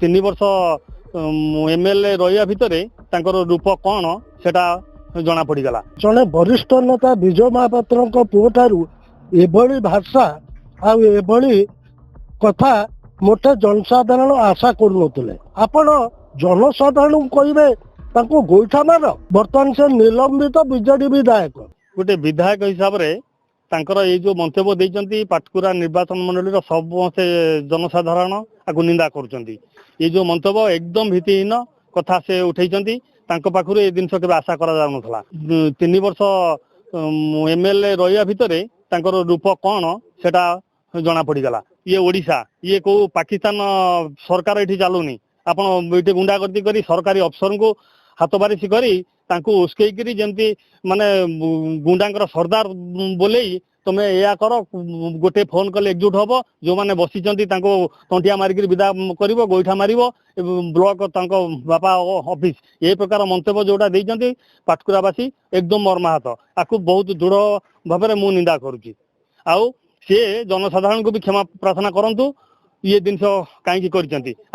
3 वर्ष एमएलए रहा भितर रूप कौन सेटा जना पड़गला। जड़े वरिष्ठ नेता विजय महापात्र पुओ एभली भाषा आभली कथा मोटे जनसाधारण आशा करुले। आपण जनसाधारण कहे गोईठा मार। बर्तमान से निलंबित बीजेडी विधायक गोटे विधायक हिसाब से ये जो मंतव्य देती पाटकुरा निर्वाचन मंडली समस्ते जनसाधारण आपको निंदा कर ये जो मंतव्य एकदम भित्तिहीन कथा से उठे पाखु ये जिन के आशा करा 3 वर्ष एमएलए रहा भितर रूप कौन सेटा जना पड़गला। ये ओडिशा ये को पाकिस्तान सरकार ये चलुनी आपण ये गुंडागर्दी करी सरकारी अफसर को हाथ बारिश करी उस्कई जमती माने गुंडा सरदार बोले तुम्हें या कर गोटे फोन कल एकजुट हम जो मैंने बसी तंटिया मारिक विदा कर गोईठा मार ब्लॉक बापा ऑफिस ये प्रकार मंतव्य जोटा देती पाटकुरावासी एकदम मर्माहत आपको बहुत दृढ़ भाव में मुझे निंदा करुच्ची। आउ सी जनसाधारण को भी क्षमा प्रार्थना करंतु ये जिनस कहीं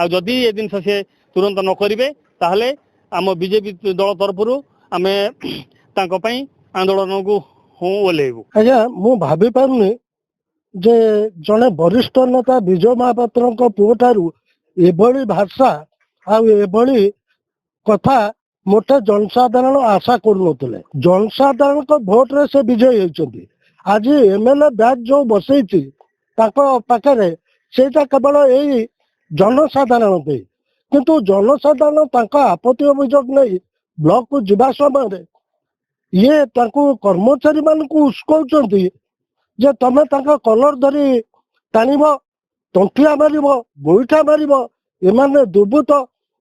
जदि ये जिनस सी तुरंत न करेंगे ताहले आम बीजेपी दल तरफ आम आंदोलन को ओल्लैबू। आज्ञा मु भाभी पारुनी जे जड़े वरिष्ठ नेता विजय महापात्र पुओ एभली भाषा आभली कथा मोटे जनसाधारण आशा करुले। जनसाधारण भोट रे से विजयी होती। आज एमएलए बैच जो बसई पाखे सेटा केवल यही जनसाधारण पे किंतु जनसाधारण आपत्ति अभियोग नहीं ब्लॉक को जीवा समय ये कर्मचारी मान को उस्कौचंती जे तमे कलर धरी टाणिब तंटिया मार गोईठा मार एमाने दुर्बृत्त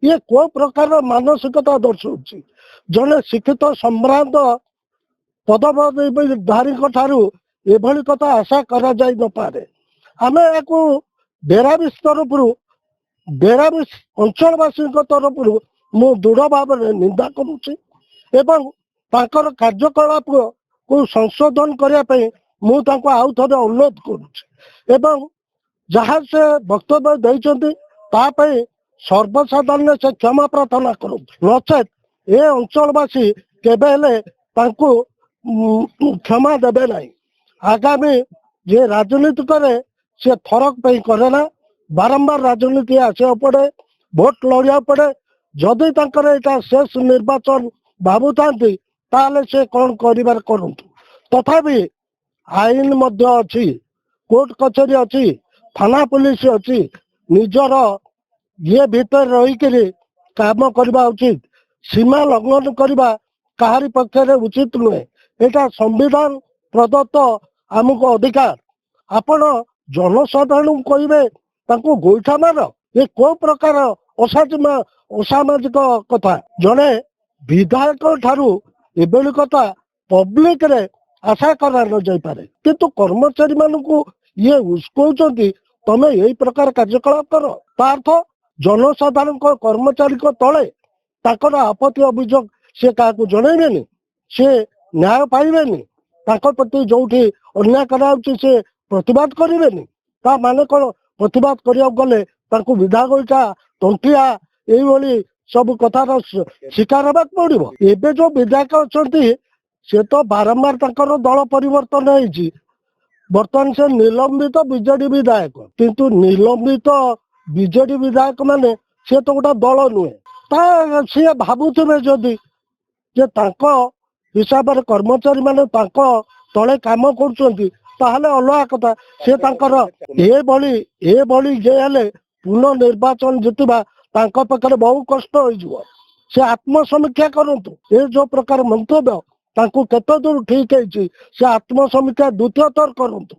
ये को प्रकार मानसिकता दर्शाऊँ। जड़े शिक्षित सम्रांत पदधारी एभली कथा आशा करा जाई न पारे। आमे याकू बेराबिस तरफ बेराबिस अंचलवासी तरफ मु दृढ़ भाव में निंदा करुच्ची एवं तांकर कार्यकलाप को संशोधन करने मु आउ थे अनुरोध करुच्ची एवं जहाँ से वक्तव्य देते सर्वसाधारण से क्षमा प्रार्थना करूँ नचेत ए अंचलवासी केबे क्षमा देवे ना। आगामी जे राजनीति करे से थरक पे करे ना बारंबार राजनीति आसा पड़े भोट लड़िया पड़े जदि यहाँ शेष निर्वाचन भावुता से कौन कर तथापि आईन अच्छी कोर्ट कचेरी अच्छी थाना पुलिस अच्छी निजर ये भीतर रहीकि काम करवा उचित। सीमा लंघन करवा काहारी पक्षे उचित नुहे। यहाँ संविधान प्रदत्त आमको अधिकार आपण जनसाधारण कहे गोईठा मार ये को प्रकार असामाजिक कथा। जड़े विधायक ठारू एभली कथा पब्लिक रे आशा करा न जाई पारे किंतु कर्मचारी मान को ये उस्कौचंती तमे यही प्रकार कार्यकलाप कर तार्थ जनसाधारण कर्मचारी तले ताकर आपत्ति अभियोग से क्या जनइबेनि से न्याय पाइबेनि प्रति जो अन्याय कराउछि से प्रतिवाद करेनि ता माने कौन प्रतिवाद करिया गले विधा गोईठा तंटिया यही सब कथार शिकार होगा पड़ो। एबे जो विधायक अच्छा से तो बारंबार दल परिवर्तन होती बर्तमान से निलंबित बीजेडी विधायक किंतु निलंबित बीजेडी विधायक माने से तो गोटा दल नुहे सी भावुवे जदि हिसाब से कर्मचारी माने तले काम कर अलग कथा से ये पुनर्निर्वाचन जितवा पाखे बहुत कष्ट हो से आत्मसमीक्षा करंतु। ये जो प्रकार मंतव्य केते दूर ठीक है से आत्मसमीक्षा द्वितीय थर करंतु।